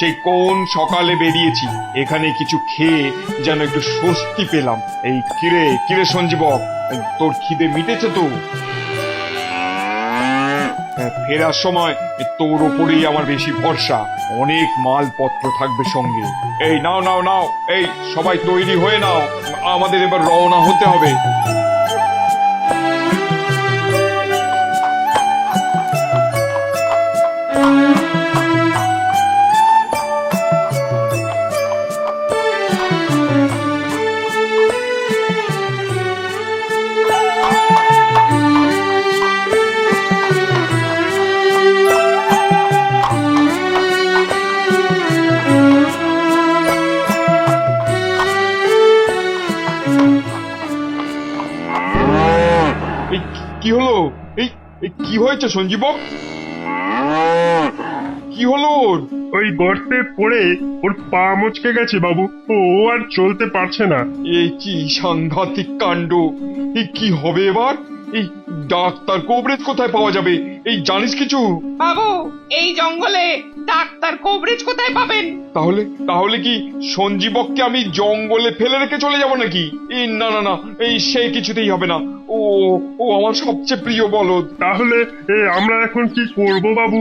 সেই কোন সকালে বেরিয়েছি, এখানে কিছু খেয়ে যেন একটু স্বস্তি পেলাম। এই কিরে কিরে সঞ্জীবক, তোর খিদে মিটেছে তো? ফেরার সময় তোর ওপরেই আমার বেশি ভরসা, অনেক মালপত্র থাকবে সঙ্গে। এই নাও নাও নাও, এই সবাই তৈরি হয়ে নাও, আমাদের এবার রওনা হতে হবে। কি হলো? এই কি হয়েছে সঞ্জীবক? কি হলো ওর? ওই গর্তে পড়ে ওর পা মচকে গেছে বাবু, ও আর চলতে পারছে না। এই কি সাংঘাতিক কাণ্ড! এই কি হবে এবার? এই ডাক্তার কবরেজ কোথায় পাওয়া যাবে? এই জানিস কিছু? বাবু, এই জঙ্গলে ডাক্তার কবরেজ কোথায় পাবেন? তাহলে তাহলে কি সঞ্জীবককে আমি জঙ্গলে ফেলে রেখে চলে যাব নাকি? এই না না না, এই সে কিছুতেই হবে না। ও ও আমার সবচেয়ে প্রিয় বলদ। তাহলে আমরা এখন কি করব বাবু?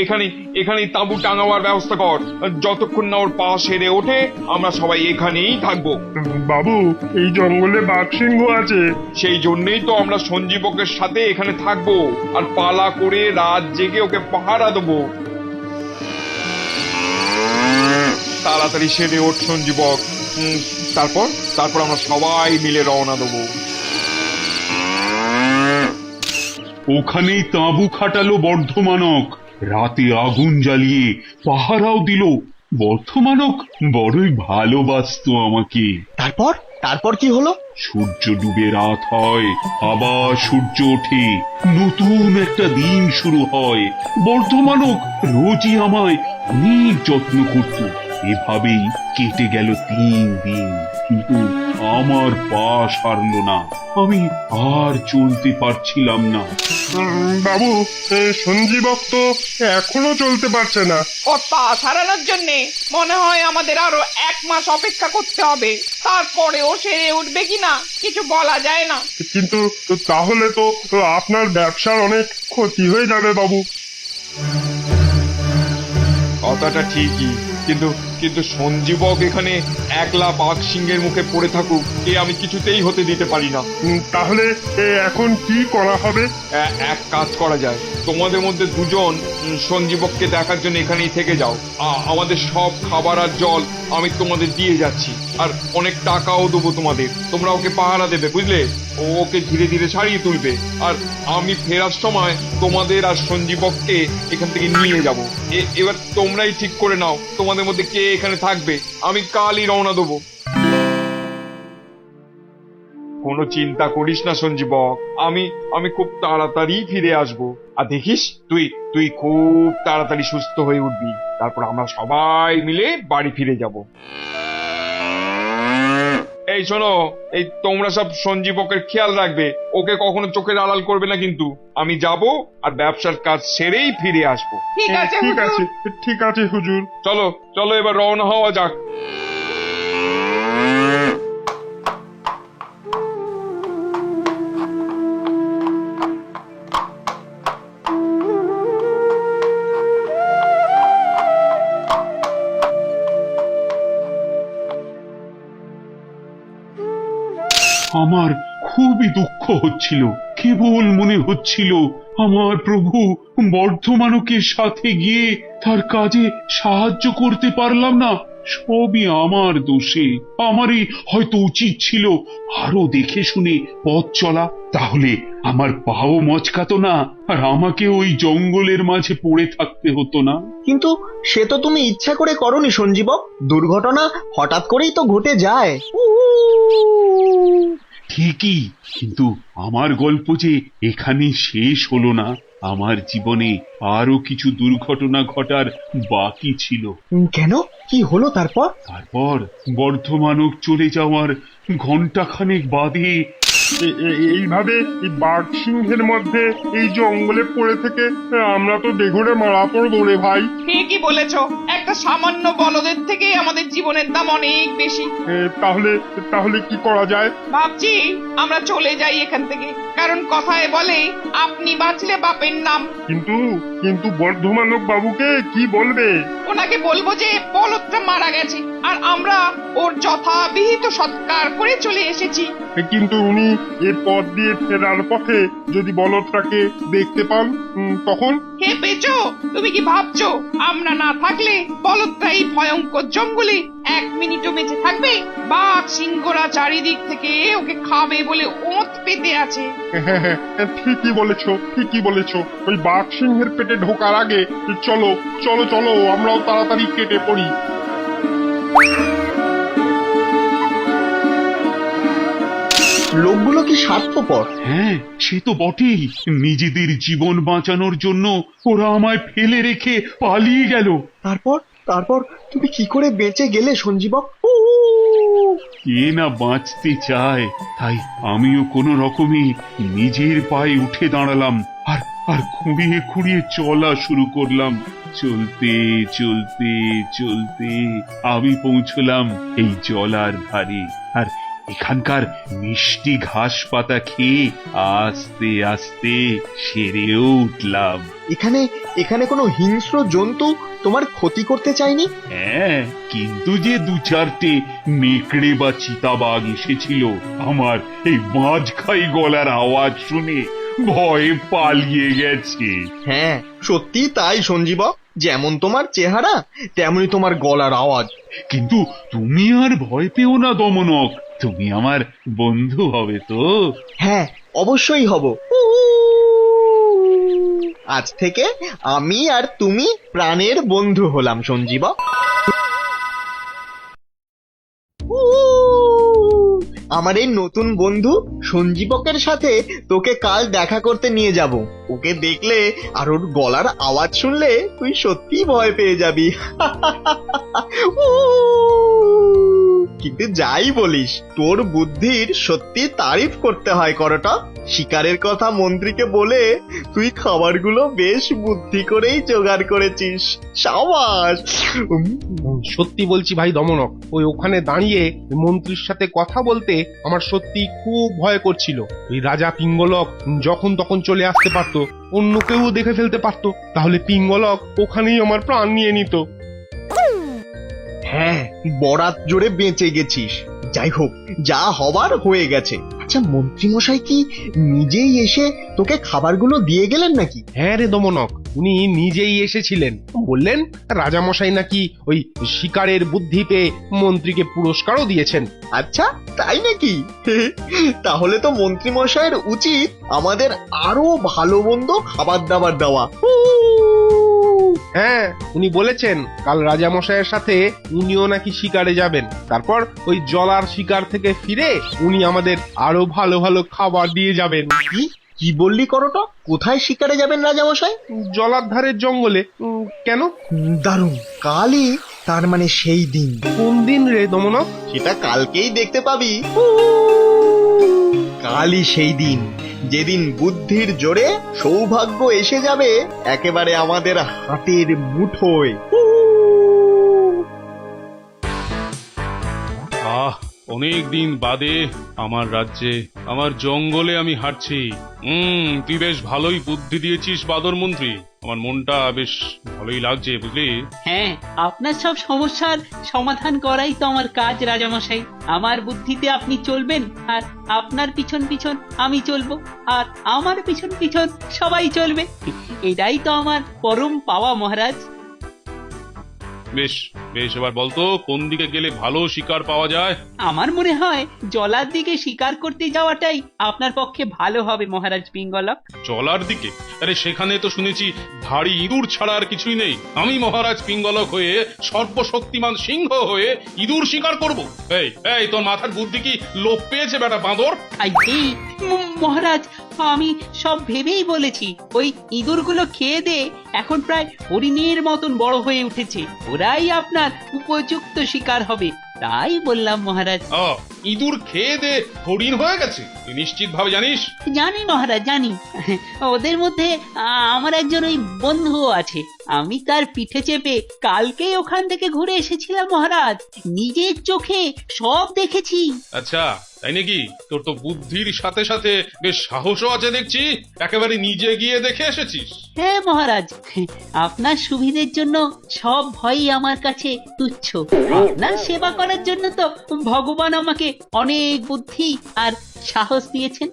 এখানে এখানে তাঁবু টাঙাবার ব্যবস্থা কর। যতক্ষণ না ওর পা সেরে ওঠে আমরা সবাই এখানেই থাকবো। বাবু, এই জঙ্গলে বাঘ সিংহ আছে। সেই জন্যই তো আমরা সঞ্জীবকের সাথে এখানে থাকবো, আর পালা করে রাত জেগে ওকে পাহারা দেবো। তাড়াতাড়ি সেরে ওঠ সঞ্জীবক। তারপর তারপর আমরা সবাই মিলে রওনা দেবো। ওখানেই তাঁবু খাটালো বর্ধমানক, রাতে আগুন জ্বালিয়ে পাহারাও দিল। বর্ধমানক বড়ই ভালোবাসতো আমাকে। তারপর তারপর কি হলো? সূর্য ডুবে রাত হয়, আবার সূর্য ওঠে, নতুন একটা দিন শুরু হয়। বর্ধমানক রোজই আমায় অনেক যত্ন করত। এভাবেই কেটে গেল 3 দিন, কিন্তু আমার পা সারল না। আমি আর চলতে পারছিলাম না। বাবু, সঞ্জীবক তো এখনো চলতে পারছে না। ওর পা সারানোর জন্যে মনে হয় আমাদের আরো 1 মাস অপেক্ষা করতে হবে। তারপরেও সেরে উঠবে কিনা কিছু বলা যায় না। কিন্তু তাহলে তো আপনার ব্যবসার অনেক ক্ষতি হয়ে যাবে বাবু। কথাটা ঠিকই, কিন্তু কিন্তু সঞ্জীবক এখানে একলা বাঘ সিংহের মুখে পড়ে থাকুক, এ আমি কিছুতেই হতে দিতে পারি না। তাহলে এখন কি করা হবে? এক কাজ করা যায়, তোমাদের মধ্যে দুজন সঞ্জীবককে দেখার জন্য এখানেই থেকে যাও। আমাদের সব খাবার আর জল আমি তোমাদের দিয়ে যাচ্ছি, আর অনেক টাকাও দেবো তোমাদের। তোমরা ওকে পাহারা দেবে, বুঝলে? ওকে ধীরে ধীরে ছাড়িয়ে তুলবে, আর আমি ফেরার সময় তোমাদের আর সঞ্জীবককে এখান থেকে নিয়ে যাব। এবার তোমরাই ঠিক করে নাও তোমাদের মধ্যে কে এখানে থাকবে। আমি কালই রওনা দেবো। কোনো চিন্তা করিস না সঞ্জীবক, আমি আমি খুব তাড়াতাড়ি ফিরে আসব। আর দেখিস তুই তুই খুব তাড়াতাড়ি সুস্থ হয়ে উঠবি, তারপর আমরা সবাই মিলে বাড়ি ফিরে যাব। এই শোনো, এই তোমরা সব সঞ্জীবকের খেয়াল রাখবে, ওকে কখনো চোখের আড়াল করবে না কিন্তু। আমি যাব আর ব্যবসার কাজ সেরেই ফিরে আসবো। ঠিক আছে ঠিক হুজুর। আছে, ঠিক আছে হুজুর। চলো চলো এবার রওনা হওয়া যাক। আমার খুবই দুঃখ হচ্ছিল। কেবল মনে হচ্ছিল আমার প্রভু বর্ধমানকের সাথে গিয়ে তার কাজে সাহায্য করতে পারলাম না। সবই আমার দোষে। আমারই হয়তো উচিত ছিল আরো দেখে শুনে পথ চলা, তাহলে আমার পাও মচকাতো না, আর আমাকে ওই জঙ্গলের মাঝে পড়ে থাকতে হতো না। কিন্তু সে তো তুমি ইচ্ছা করে করনি সঞ্জীবক, দুর্ঘটনা হঠাৎ করেই তো ঘটে যায়। ঠিকই, কিন্তু আমার গল্প যে এখানে শেষ হলো না। আমার জীবনে আরো কিছু দুর্ঘটনা ঘটার বাকি ছিল। কেন, কি হলো তারপর? তারপর বর্ধমানক চলে যাওয়ার ঘন্টাখানেক বাদে এইভাবে এই বাঘ সিংহের মধ্যে এই জঙ্গলে পড়ে থেকে আমরা তো বেঘরে মারা পড়বো রে ভাই। ঠিকই বলেছো, একটা একটা সামান্য বলদের থেকে আমাদের জীবনের দাম অনেক বেশি। তাহলে তাহলে কি করা যায়? ভাবছি আমরা চলে যাই এখান থেকে, কারণ কথায় বলে আপনি বাঁচলে বাপের নাম। কিন্তু কিন্তু বর্ধমানক বাবুকে কি বলবে? ওনাকে বলবো যে বলদটা মারা গেছে আর আমরা ওর যথাবিহিত সৎকার করে চলে এসেছি। কিন্তু উনি এ পথ দিয়ে ফেরার পথে যদি বলদটাকে দেখতে পান, তখন? হে পেঁচো, তুমি কি ভাবছো আমরা না থাকলে বলদটা এই ভয়ঙ্কর জঙ্গলে 1 মিনিটও বেঁচে থাকবে? বাঘ সিংহরা চারিদিক থেকে ওকে খাবে বলে ওঁত পেতে আছে। হ্যাঁ, ঠিকই বলেছো, ঠিকই বলেছো। ওই বাঘ সিংহের পেটে ঢোকার আগে চলো চলো চলো, আমরাও তাড়াতাড়ি কেটে পড়ি। লোকগুলো কি স্বার্থপর! হ্যাঁ, সে তো বটেই। নিজেদের জীবন বাঁচানোর জন্য ওরা আমায় ফেলে রেখে পালিয়ে গেল। তারপর তারপর তুমি কি করে বেঁচে গেলে সঞ্জীবক? কে না বাঁচতে চায়, তাই আমিও কোনো রকমে নিজের পায়ে উঠে দাঁড়ালাম আর আর খুঁড়িয়ে খুঁড়িয়ে চলা শুরু করলাম। চলতে চলতে চলতে আমি পৌঁছলাম এই জলার ধারে, আর এখানকার মিষ্টি ঘাস পাতা খেয়ে আস্তে আস্তে সেরেও উঠলাম। এখানে এখানে কোনো হিংস্র জন্তু তোমার ক্ষতি করতে চায়নি? হ্যাঁ, কিন্তু যে 2-4টে নেকড়ে বা চিতাবাঘ এসেছিল, আমার এই মাঝখাই গলার আওয়াজ শুনে ভয়ে পালিয়ে গেছে। হ্যাঁ, সত্যি তাই সঞ্জীবক। যেমন তোমার চেহারা তেমনি তোমার গলার আওয়াজ। কিন্তু তুমি আর ভয় পেও না দমনক, তুমি আমার বন্ধু হবে তো? হ্যাঁ, অবশ্যই হব। আজ থেকে আমি আর তুমি প্রাণের বন্ধু হলাম সঞ্জীবক। আমার এই নতুন বন্ধু সঞ্জীবকের সাথে তোকে কাল দেখা করতে নিয়ে যাব। ওকে দেখলে আর ওর গলার আওয়াজ শুনলে তুই সত্যি ভয় পেয়ে যাবি। কিন্তু যাই বলিস, তোর বুদ্ধির সত্যি তারিফ করতে হয় করটা। শিকারের কথা মন্ত্রীকে বলে তুই খাবারগুলো বেশ বুদ্ধি করেই জোগাড় করেছিস। সাবাস! সত্যি বলছি ভাই দমনক, ওই ওখানে দাঁড়িয়ে মন্ত্রীর সাথে কথা বলতে আমার সত্যি খুব ভয় করছিল। এই রাজা পিঙ্গলক যখন তখন চলে আসতে পারতো, অন্য কেউ দেখে ফেলতে পারতো, তাহলে পিঙ্গলক ওখানেই আমার প্রাণ নিয়ে নিত। হ্যাঁ, বরাত জোরে বেঁচে গেছিস। যাই হোক, যা হবার হয়ে গেছে। আচ্ছা, মন্ত্রী মশাই কি নিজেই এসে তোকে খাবারগুলো দিয়ে গেলেন নাকি? হ্যাঁ রে দমনক, উনি নিজেই এসেছিলেন। বললেন রাজামশাই নাকি ওই শিকারের বুদ্ধি পেয়ে মন্ত্রীকে পুরস্কারও দিয়েছেন। আচ্ছা, তাই নাকি? তাহলে তো মন্ত্রী মশাইয়ের উচিত আমাদের আরো ভালো মন্দ খাবার দাবার দেওয়া। হ্যাঁ, উনি বলেছেন কাল রাজামশাইয়ের সাথে উনিও নাকি শিকারে যাবেন। তারপর ওই জলার শিকার থেকে ফিরে উনি আমাদের আরো ভালো ভালো খাবার দিয়ে যাবেন। কি কি বললি করটা? কোথায় শিকারে যাবেন রাজামশাই? জলার ধারের জঙ্গলে। কেন? দারুণ! কালই তার মানে সেই দিন। কোন দিন রে দমনক? সেটা কালকেই দেখতে পাবি। কালই সেই দিন যেদিন বুদ্ধির জোরে সৌভাগ্য এসে যাবে একেবারে আমাদের হাতের মুঠোয়। অনেক দিন বাদে আমার রাজ্যে, আমার জঙ্গলে আমি হাঁটছি। তুই বেশ ভালোই বুদ্ধি দিয়েছিস বাদর মন্ত্রী, আমার মনটা বেশ ভালোই লাগছে বুঝলি। হ্যাঁ, আপনার সব সমস্যার সমাধান করাই তো আমার কাজ রাজামশাই। আমার বুদ্ধিতে আপনি চলবেন, আর আপনার পিছন পিছন আমি চলবো, আর আমার পিছন পিছন সবাই চলবে। এটাই তো আমার পরম পাওয়া মহারাজ। বেশ বেশ, এবার বলতো কোন দিকে গেলে ভালো শিকার পাওয়া যায়? আমার মনে হয় জলার দিকে শিকার করতে যাওয়াটাই আপনার পক্ষে ভালো হবে মহারাজ পিঙ্গলক। জলার দিকে? আরে সেখানে তো শুনেছি ধাড়ি ইঁদুর ছাড়া আর কিছুই নেই। আমি মহারাজ পিঙ্গলক হয়ে সর্বশক্তিমান সিংহ হয়ে ইঁদুর শিকার করব? এই এই, তোর মাথার বুদ্ধি কি লোপ পেয়েছে বেটা বাঁদর? মহারাজ, আমি সব ভেবেই বলেছি। ওই ইঁদুরগুলো খেয়ে দিয়ে এখন প্রায় হরিণের মতন বড় হয়ে উঠেছে। ওরাই আপনার উপযুক্ত শিকার হবে, তাই বললাম মহারাজ। ইঁদুর খেয়ে দে হরিণ হয়ে গেছে? তুই নিশ্চিত ভাবে জানিস? জানি মহারাজ জানি। ওদের মধ্যে আমার একজন ওই বন্ধু আছে, আমি তার পিঠে চেপে কালকেই ওখান থেকে ঘুরে এসেছিলাম মহারাজ, নিজের চোখে সব দেখেছি। আচ্ছা তাই নাকি? তোর তো বুদ্ধির সাথে সাথে বেশ সাহসও আছে দেখছি, একেবারে নিজে গিয়ে দেখে এসেছিস। হ্যাঁ মহারাজ, আপনার সুবিধের জন্য সব ভয়ই আমার কাছে তুচ্ছ। আপনার সেবা করার জন্য তো ভগবান আমাকে অনেক বুদ্ধি আর সাহস দিয়েছেন।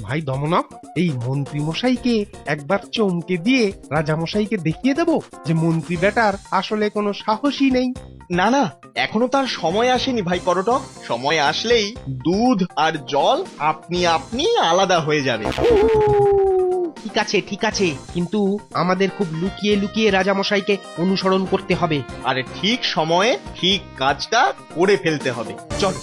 ভাই দমনক, এই মন্ত্রী মশাইকে একবার চমকে দিয়ে রাজামশাইকে দেখিয়ে দেব যে মন্ত্রী বেটার আসলে কোনো সাহসই নেই। না না, এখনো তার সময় আসেনি ভাই করটক। সময় আসলেই দুধ আর জল আপনি আপনি আলাদা হয়ে যাবে। ঠিক আছে, কিন্তু আমাদের খুব লুকিয়ে লুকিয়ে রাজামশাইকে অনুসরণ করতে হবে। আরে ঠিক সময়ে ঠিক কাজটা করে ফেলতে হবে। চলো।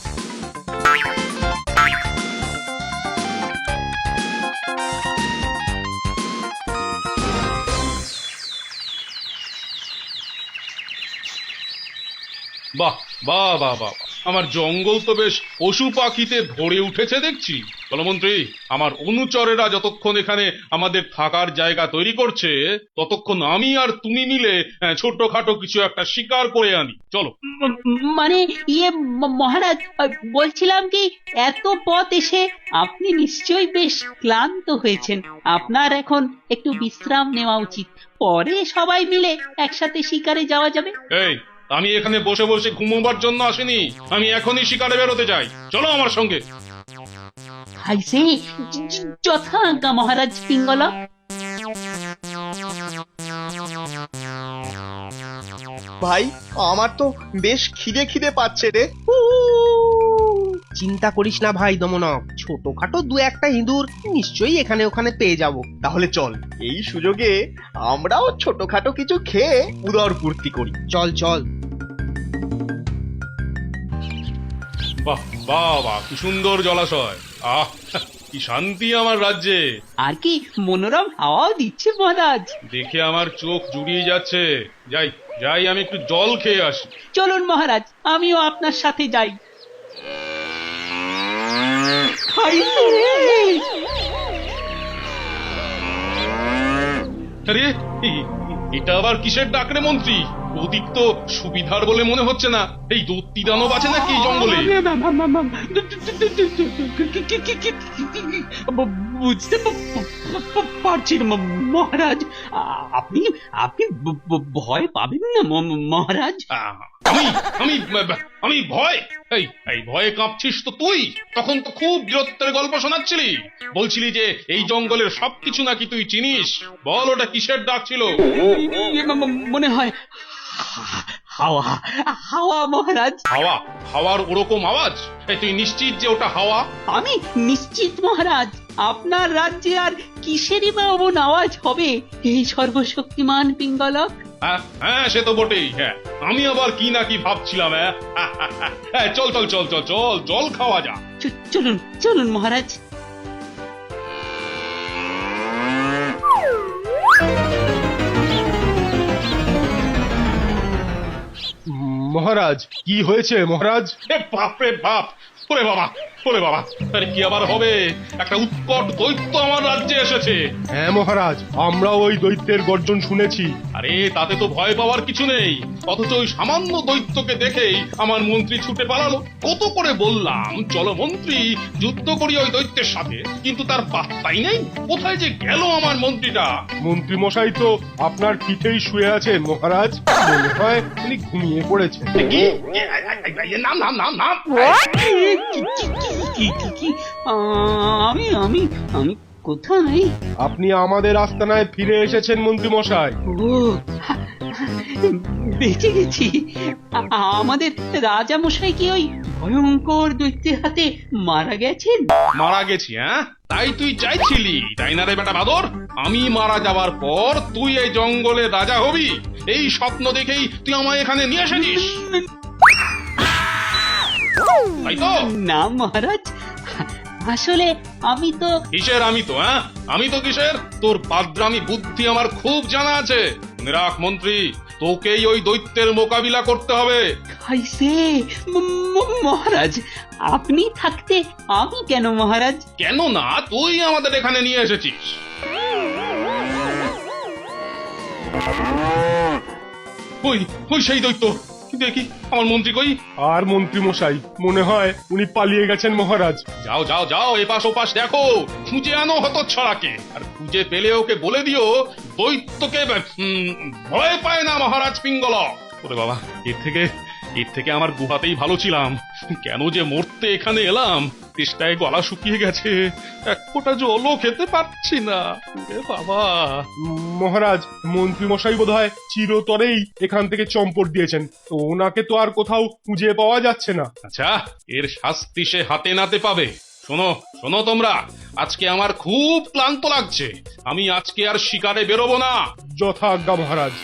বাহ বাহ বাহ বাহ, আমার জঙ্গল তো বেশ পশু পাখিতে ভরে উঠেছে দেখছি। চলো মন্ত্রী, আমার অনুচরেরা যতক্ষণ এখানে আমাদের থাকার জায়গা তৈরি করছে, ততক্ষণ আমি আর তুমি মিলে ছোটখাটো কিছু একটা শিকার করে আনি। চলো। মানে মহারাজ, বলছিলাম কি, এত পথ এসে আপনি নিশ্চয়ই বেশ ক্লান্ত হয়েছেন। আপনার এখন একটু বিশ্রাম নেওয়া উচিত, পরে সবাই মিলে একসাথে শিকারে যাওয়া যাবে। এই, আমি এখানে বসে বসে ঘুমোবার জন্য আসিনি, আমি এখনই শিকারে বেরোতে চাই। চলো আমার সঙ্গে। হাইসে যথা আজ্ঞা মহারাজ পিঙ্গলা। ভাই, আমার তো বেশ খিদে খিদে পাচ্ছে রে। চিন্তা করিস না ভাই দমনক, ছোটখাটো দু একটা ইঁদুর নিশ্চয়ই এখানে ওখানে পেয়ে যাব। তাহলে চল, এই সুযোগে আমরাও ছোটখাটো কিছু খেয়ে উদর পূর্তি করি। চল চল। বাহ বাহ বাহ, কি সুন্দর জলাশয়! আহ, কি শান্তি আমার রাজ্যে। আর কি মনোরম হাওয়াও দিচ্ছে মহারাজ। দেখে আমার চোখ জুড়িয়ে যাচ্ছে। যাই যাই, আমি একটু জল খেয়ে আসি। চলুন মহারাজ, আমিও আপনার সাথে যাই। আরে, এটা আবার কিসের ডাক রে মন্ত্রী? অধিক তো সুবিধার বলে মনে হচ্ছে না। এই দৈত্যী দানব আছে নাকি এই জঙ্গলে? বুঝতে পারছি না মহারাজ, আপনি আপনি ভয় পাবেন না মহারাজ। আমি আমি আমি ভয়? এই ভয়ে কাঁপছিস তো তুই? তখন তো খুব বীরত্বের গল্প শোনাচ্ছিলি, বলছিলি যে এই জঙ্গলের সবকিছু নাকি তুই চিনিস। বল, ওটা কিসের ডাক ছিল? মনে হয় হাওয়া, হাওয়া মহারাজ। হাওয়া? হাওয়ার ওরকম আওয়াজ? এই, তুই নিশ্চিত যে ওটা হাওয়া? আমি নিশ্চিত মহারাজ, আপনার রাজ্যে আর কিসেরই বা এমন আওয়াজ হবে এই সর্বশক্তিমান পিঙ্গলক? হ্যাঁ, সে তো বটেই। হ্যাঁ, আমি আবার কি না কি ভাবছিলাম। হ্যাঁ, চল চল চল চল চল, জল খাওয়া যা। চলুন চলুন মহারাজ। মহারাজ, কি হয়েছে মহারাজ? বাপ রে বাপ! ওরে বাবা, ওরে বাবা! আরে কি আবার হবে? একটা উৎকট দৈত্য আমার রাজ্যে এসেছে। হ্যাঁ মহারাজ, আমরাও ওই দৈত্যের গর্জন শুনেছি। আরে তাতে তো ভয় পাওয়ার কিছু নেই, অথচ ওই সামান্য দৈত্যকে দেখেই আমার মন্ত্রী ছুটে পালালো। কত করে বললাম চলো মন্ত্রী, যুদ্ধ করি ওই দৈত্যের সাথে, কিন্তু তার পাত্তাই নেই। কোথায় যে গেল আমার মন্ত্রীটা? মন্ত্রী মশাই তো আপনার পিঠেই শুয়ে আছেন মহারাজ, মনে হয় তিনি ঘুমিয়ে পড়েছেন। কি? নাম নাম নাম নাম! আমি আমি আমি কোথায়? আপনি আমাদের আস্তানায় ফিরে এসেছেন মন্ত্রী মশাই। ও, বেঁচে গেছি। আমাদের রাজা মশাই কি ওই ভয়ঙ্কর দৈত্যের হাতে মারা গেছেন? মারা গেছি? হ্যাঁ, তাই তুই চাইছিলি, তাই না রে বেটা বাদর? আমি মারা যাবার পর তুই এই জঙ্গলে রাজা হবি, এই স্বপ্ন দেখেই তুই আমায় এখানে নিয়ে এসেছিস, তাই তো? না মহারাজ, আসলে আমি তো। কিসের আমি তো? হ্যাঁ, আমি তো কিসের? তোর বাদরামি বুদ্ধি আমার খুব জানা আছে। নিরাক মন্ত্রী, তোকেই ওই দৈত্যের মোকাবিলা করতে হবে। খাইছে মহারাজ, আপনি থাকতে আমি কেন মহারাজ? কেন না, তুই আমাদের এখানে নিয়ে এসেছিস। ওই ওই সেই দৈত্য, দেখি আমার মন্ত্রী কই? আর মন্ত্রী মশাই মনে হয় উনি পালিয়ে গেছেন মহারাজ। যাও যাও যাও, এপাশ ওপাশ দেখো, খুঁজে আনো হতচ্ছাড়াকে, আর খুঁজে পেলে ওকে বলে দিও দৈত্যকে ভয় পায় না মহারাজ পিঙ্গলক। ওরে বাবা, এর থেকে আমার গুহাতেই ভালো ছিলাম, কেন যে মরতে এখানে এলাম। তেষ্টায় গলা শুকিয়ে গেছে, এক ফোঁটা জলও খেতে পারছি না। এ বাবা, মহারাজ মন্ত্রী মশাই বোধহয় চিরতরেই এখান থেকে চম্পট দিয়েছেন, তো ওনাকে তো আর কোথাও খুঁজে পাওয়া যাচ্ছে না। আচ্ছা, এর শাস্তি সে হাতে নাতে পাবে। শোনো শোনো তোমরা, আজকে আমার খুব ক্লান্ত লাগছে, আমি আজকে আর শিকারে বেরোবো না। যথাজ্ঞা মহারাজ।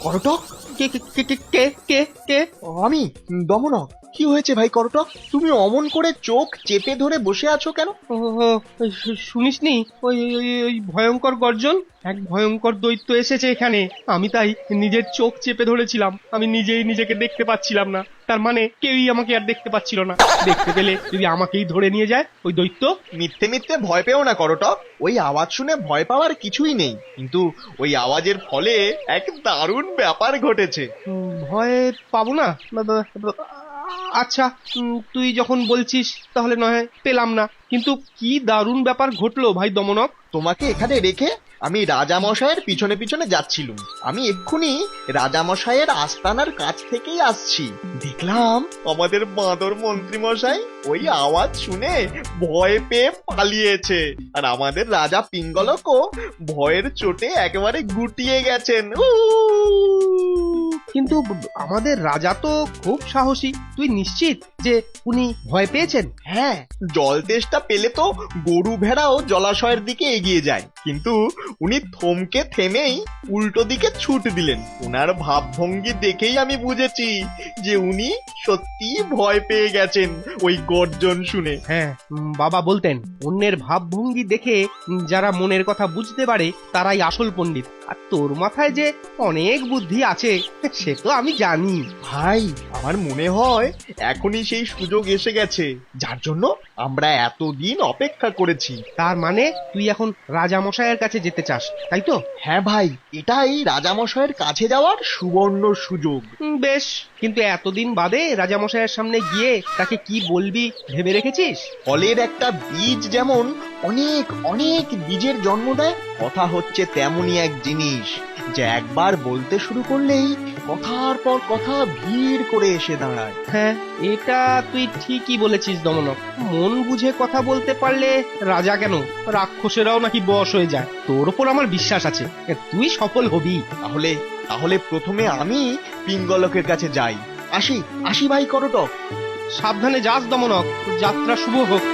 করটক, কে কে কে কে কে কে কে? আমি দমনক। কি হয়েছে ভাই করটক? তুমি অমন করে চোখ চেপে ধরে বসে আছো কেন? শুনিসনি ওই ভয়ঙ্কর গর্জন? এক ভয়ঙ্কর দৈত্য এসেছে এখানে, আমি তাই নিজের চোখ চেপে ধরেছিলাম। আমি নিজেই নিজেকে দেখতে পাচ্ছিলাম না, তার মানে কেউই আমাকে আর দেখতে পাচ্ছিল না। দেখতে পেলে যদি আমাকেই ধরে নিয়ে যায় ওই দৈত্য। মিথ্যে মিথ্যে ভয় পেও না করটক, ওই আওয়াজ শুনে ভয় পাওয়ার কিছুই নেই, কিন্তু ওই আওয়াজের ফলে এক দারুণ ব্যাপার ঘটেছে। ভয় পাবো না? আচ্ছা, তুই যখন বলছিস তাহলে নয় পেলাম না, কিন্তু কি দারুণ ব্যাপার ঘটলো ভাই দমনক? তোমাকে এখানে রেখে আমি রাজামশাইয়ের পিছনে পিছনে যাচ্ছিলুম। আমি এক্ষুনি রাজামশাইয়ের আস্তানার কাছ থেকেই আসছি, দেখলাম আমাদের বাঁদর মন্ত্রী মশাই ওই আওয়াজ শুনে ভয় পেয়ে পালিয়েছে, আর আমাদের রাজা পিঙ্গলকও ভয়ের চোটে একেবারে গুটিয়ে গেছেন। কিন্তু আমাদের রাজা তো খুব সাহসী, তুই নিশ্চিত যে উনি ভয় পেয়েছেন? হ্যাঁ, জল তেষ্টা পেলে তো গরু ভেড়াও জলাশয়ের দিকে এগিয়ে যায়, কিন্তু উনি থমকে থেমেই উল্টো দিকে ছুট দিলেন। ওনার ভাবভঙ্গি দেখেই আমি বুঝেছি যে উনি সত্যি ভয় পেয়ে গেছেন ওই গর্জন শুনে। হ্যাঁ, বাবা বলতেন অন্যের ভাবভঙ্গি দেখে যারা মনের কথা বুঝতে পারে তারাই আসল পণ্ডিত। আর তোর মাথায় যে অনেক বুদ্ধি আছে সে তো আমি জানি। ভাই, আমার মনে হয় এখনই সেই সুযোগ এসে গেছে যার জন্য আমরা এতদিন অপেক্ষা করেছি। তার মানে তুই এখন রাজামশাইয়ের কাছে যেতে চাস, তাই তো? হ্যাঁ ভাই, এটাই রাজামশাইয়ের কাছে যাওয়ার সুবর্ণ সুযোগ। বেশ, কিন্তু এতদিন বাদে রাজামশাইয়ের সামনে গিয়ে তাকে কি বলবি ভেবে রেখেছিস? ফলের একটা বীজ যেমন অনেক অনেক বীজের জন্ম দেয়, কথা হচ্ছে তেমনই এক জিনিস যে একবার বলতে শুরু করলেই কথার পর কথা ভিড় করে এসে দাঁড়ায়। হ্যাঁ, এটা তুই ঠিকই বলেছিস দমনক। মন বুঝে কথা বলতে পারলে রাজা কেন, রাক্ষসেরাও নাকি বশ হয়ে যায়। তোর ওপর আমার বিশ্বাস আছে, তুই সফল হবি। তাহলে প্রথমে আমি পিঙ্গলকের কাছে যাই। আসি ভাই করটক। সাবধানে যাস দমনক, যাত্রা শুভ হোক।